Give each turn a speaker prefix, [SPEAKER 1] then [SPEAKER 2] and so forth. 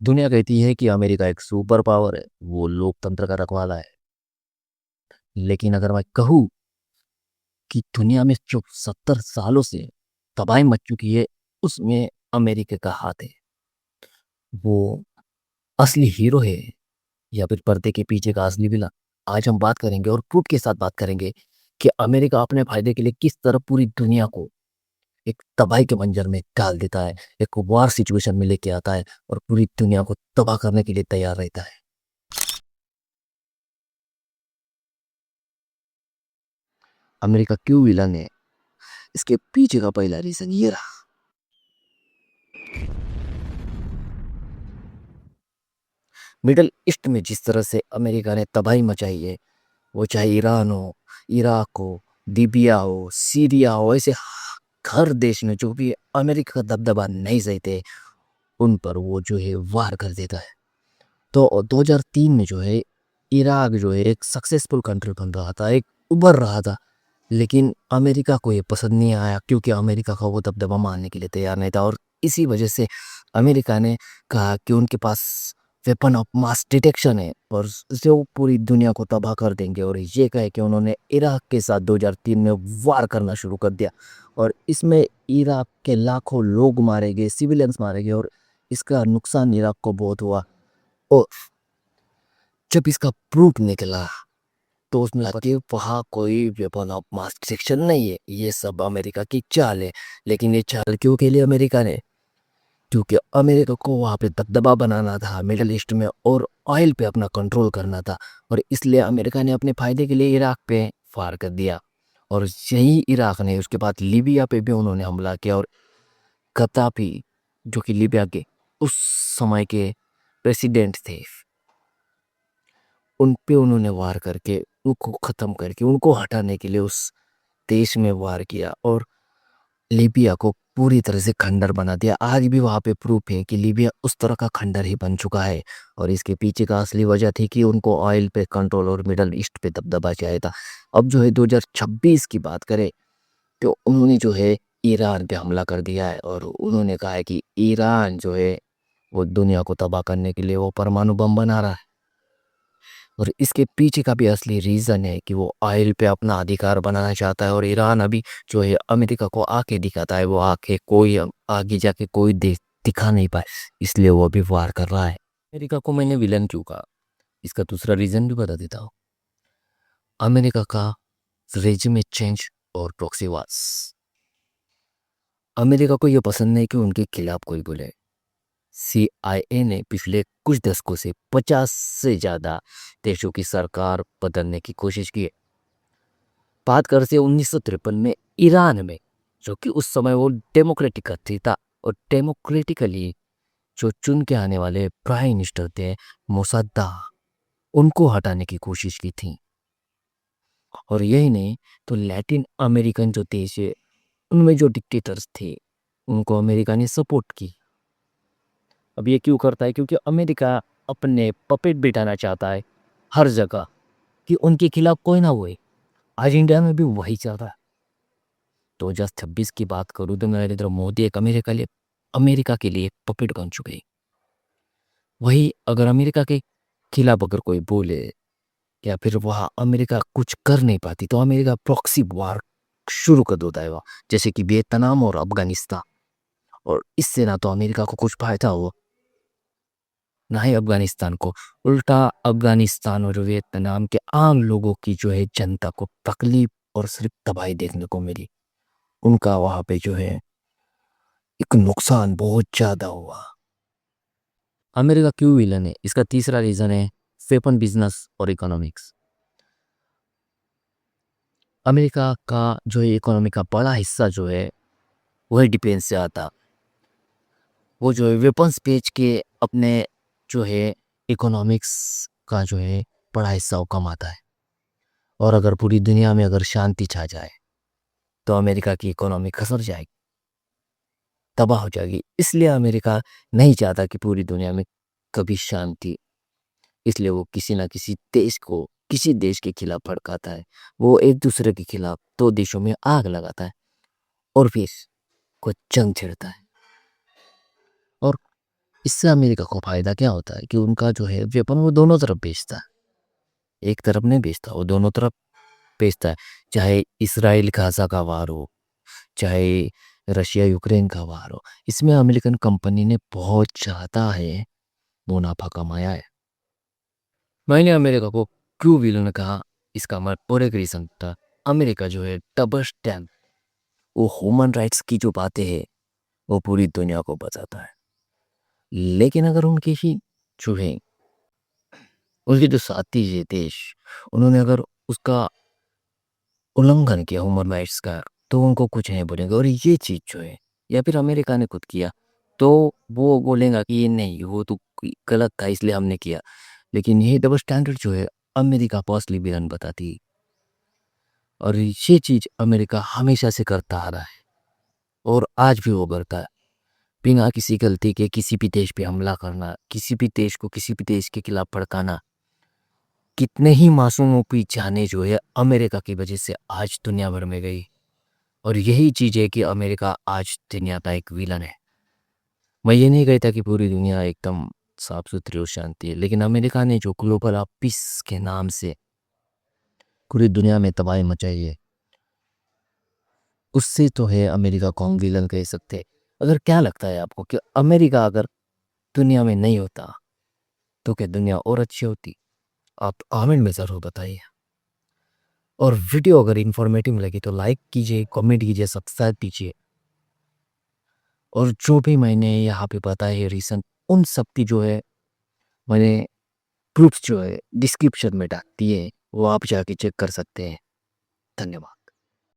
[SPEAKER 1] दुनिया कहती है कि अमेरिका एक सुपर पावर है, वो लोकतंत्र का रखवाला है। लेकिन अगर मैं कहूँ कि दुनिया में जो 70 सालों से तबाही मच चुकी है, उसमें अमेरिका का हाथ है। वो असली हीरो है या फिर पर्दे के पीछे का असली विलन। आज हम बात करेंगे और प्रूफ के साथ बात करेंगे कि अमेरिका अपने फायदे के लिए किस तरह पूरी दुनिया को एक तबाही के मंजर में डाल देता है, एक वार सिचुएशन में लेके आता है और पूरी दुनिया को तबाह करने के लिए तैयार रहता है। अमेरिका क्यों विलन है, इसके पीछे का पहला रीजन ये रहा। मिडल ईस्ट में जिस तरह से अमेरिका ने तबाही मचाई है, वो चाहे ईरान हो, इराक हो, लीबिया हो, सीरिया हो, ऐसे हर देश में जो भी अमेरिका का दबदबा नहीं सहते, उन पर वो जो है वार कर देता है। तो 2003 में जो है इराक जो है एक सक्सेसफुल कंट्री बन रहा था, एक उभर रहा था। लेकिन अमेरिका को ये पसंद नहीं आया, क्योंकि अमेरिका का वो दबदबा मानने के लिए तैयार नहीं था। और इसी वजह से अमेरिका ने कहा कि उनके पास वेपन ऑफ मास डिटेक्शन है और उससे वो पूरी दुनिया को तबाह कर देंगे। और ये कहे कि उन्होंने इराक के साथ 2003 में वार करना शुरू कर दिया। और इसमें इराक के लाखों लोग मारे गए, सिविलियंस मारे गए, और इसका नुकसान इराक को बहुत हुआ। और जब इसका प्रूफ निकला तो उसने लगा कि वहाँ कोई वेपन ऑफ मास डिस्ट्रक्शन नहीं है, ये सब अमेरिका की चाल है। लेकिन ये चाल क्यों खेली अमेरिका ने? क्योंकि अमेरिका को वहाँ पे दबदबा बनाना था मिडल ईस्ट में, और ऑयल पे अपना कंट्रोल करना था। और इसलिए अमेरिका ने अपने फायदे के लिए इराक पे फार कर दिया। और यही इराक ने उसके बाद लीबिया पे भी उन्होंने हमला किया। और गद्दाफी, जो कि लीबिया के उस समय के प्रेसिडेंट थे, उन पे उन्होंने वार करके उनको ख़त्म करके उनको हटाने के लिए उस देश में वार किया और लीबिया को पूरी तरह से खंडर बना दिया। आज भी वहाँ पे प्रूफ है कि लीबिया उस तरह का खंडर ही बन चुका है। और इसके पीछे का असली वजह थी कि उनको ऑयल पे कंट्रोल और मिडल ईस्ट पे दबदबा चाहिए था। अब जो है 2026 की बात करें तो उन्होंने जो है ईरान पे हमला कर दिया है। और उन्होंने कहा है कि ईरान जो है वो दुनिया को तबाह करने के लिए वो परमाणु बम बना रहा है। और इसके पीछे का भी असली रीज़न है कि वो ऑयल पे अपना अधिकार बनाना चाहता है। और ईरान अभी जो है अमेरिका को आके दिखाता है, वो आके कोई आगे जाके कोई देख दिखा नहीं पाए, इसलिए वो अभी वार कर रहा है। अमेरिका को मैंने विलन क्यों कहा, इसका दूसरा रीज़न भी बता देता हूँ। अमेरिका का रेजिमे चेंज और प्रॉक्सी वार्स। अमेरिका को ये पसंद नहीं कि उनके खिलाफ कोई बोले। सीआईए ने पिछले कुछ दशकों से 50 से ज़्यादा देशों की सरकार बदलने की कोशिश की है। बात कर से 1953 में ईरान में, जो कि उस समय वो डेमोक्रेटिक कंट्री था, और डेमोक्रेटिकली जो चुन के आने वाले प्राइम मिनिस्टर थे मोसद्दा, उनको हटाने की कोशिश की थी। और यही नहीं, तो लैटिन अमेरिकन जो देश है उनमें जो डिक्टेटर्स थे उनको अमेरिका ने सपोर्ट की। अब ये क्यों करता है? क्योंकि अमेरिका अपने पपेट बिठाना चाहता है हर जगह, कि उनके खिलाफ कोई ना हुए। आज इंडिया में भी वही चल रहा है। 2026 की बात करूँ तो नरेंद्र मोदी एक अमेरिका के लिए एक पपेट बन चुके हैं। वही अगर अमेरिका के खिलाफ अगर कोई बोले या फिर वहाँ अमेरिका कुछ कर नहीं पाती, तो अमेरिका प्रॉक्सी वार शुरू कर देता है वहाँ, जैसे कि वियतनाम और अफगानिस्तान। और इससे ना तो अमेरिका को कुछ फायदा हो, ना ही अफगानिस्तान को। उल्टा अफगानिस्तान और वियतनाम के आम लोगों की जो है जनता को तकलीफ और सिर्फ तबाही देखने को मिली। उनका वहाँ पे जो है एक नुकसान बहुत ज़्यादा हुआ। अमेरिका क्यों विलन है, इसका तीसरा रीज़न है वेपन बिजनेस और इकोनॉमिक्स। अमेरिका का जो है इकोनॉमी का बड़ा हिस्सा जो है वही डिफेंस से आता। वो जो है वेपन्स बेच के अपने जो है इकोनॉमिक्स का जो है बड़ा हिस्सा वो कमाता है। और अगर पूरी दुनिया में अगर शांति छा जाए तो अमेरिका की इकोनॉमी खसर जाएगी, तबाह हो जाएगी। इसलिए अमेरिका नहीं चाहता कि पूरी दुनिया में कभी शांति। इसलिए वो किसी ना किसी देश को किसी देश के खिलाफ भड़काता है। वो एक दूसरे के खिलाफ दो देशों में आग लगाता है और फिर कुछ जंग छिड़ता है। और इससे अमेरिका को फायदा क्या होता है कि उनका जो है वेपन वो दोनों तरफ बेचता है, एक तरफ नहीं बेचता, वो दोनों तरफ बेचता है। चाहे इसराइल गाजा का वार हो, चाहे रशिया यूक्रेन का वार हो, इसमें अमेरिकन कंपनी ने बहुत ज़्यादा है मुनाफा कमाया है। मैंने अमेरिका को क्यों विलन कहा, इसका और एक रीज़न था। अमेरिका जो है डबल स्टैंड, वो ह्यूमन राइट्स की जो बातें हैं वो पूरी दुनिया को बताता है। लेकिन अगर उनकी ही जो है उनके जो साथी है देश, उन्होंने अगर उसका उल्लंघन किया ह्यूमन राइट्स का, तो उनको कुछ नहीं बोलेंगे। और ये चीज़ जो है, या फिर अमेरिका ने खुद किया, तो वो बोलेगा कि ये नहीं, वो तो गलत था इसलिए हमने किया। लेकिन ये डबल स्टैंडर्ड जो है अमेरिका पॉस्टली विलन बताती है। और ये चीज़ अमेरिका हमेशा से करता आ रहा है और आज भी वो करता है। बिना किसी गलती के किसी भी देश पे हमला करना, किसी भी देश को किसी भी देश के खिलाफ भड़काना, कितने ही मासूमों की जानें जो है अमेरिका की वजह से आज दुनिया भर में गई। और यही चीज़ है कि अमेरिका आज दुनिया का एक विलन है। मैं ये नहीं कहता कि पूरी दुनिया एकदम साफ सुथरी और शांति है, लेकिन अमेरिका ने जो ग्लोबल पीस के नाम से पूरी दुनिया में तबाही मचाई है, उससे तो है अमेरिका को हम विलन कह सकते हैं। अगर क्या लगता है आपको कि अमेरिका अगर दुनिया में नहीं होता तो क्या दुनिया और अच्छी होती? आप कमेंट में ज़रूर बताइए। और वीडियो अगर इन्फॉर्मेटिव लगी तो लाइक कीजिए, कमेंट कीजिए, सब्सक्राइब कीजिए। और जो भी मैंने यहाँ पे बताया है रीज़न, उन सब की जो है मैंने प्रूफ जो है डिस्क्रिप्शन में डाल दिए हैं, वो आप जाके चेक कर सकते हैं। धन्यवाद।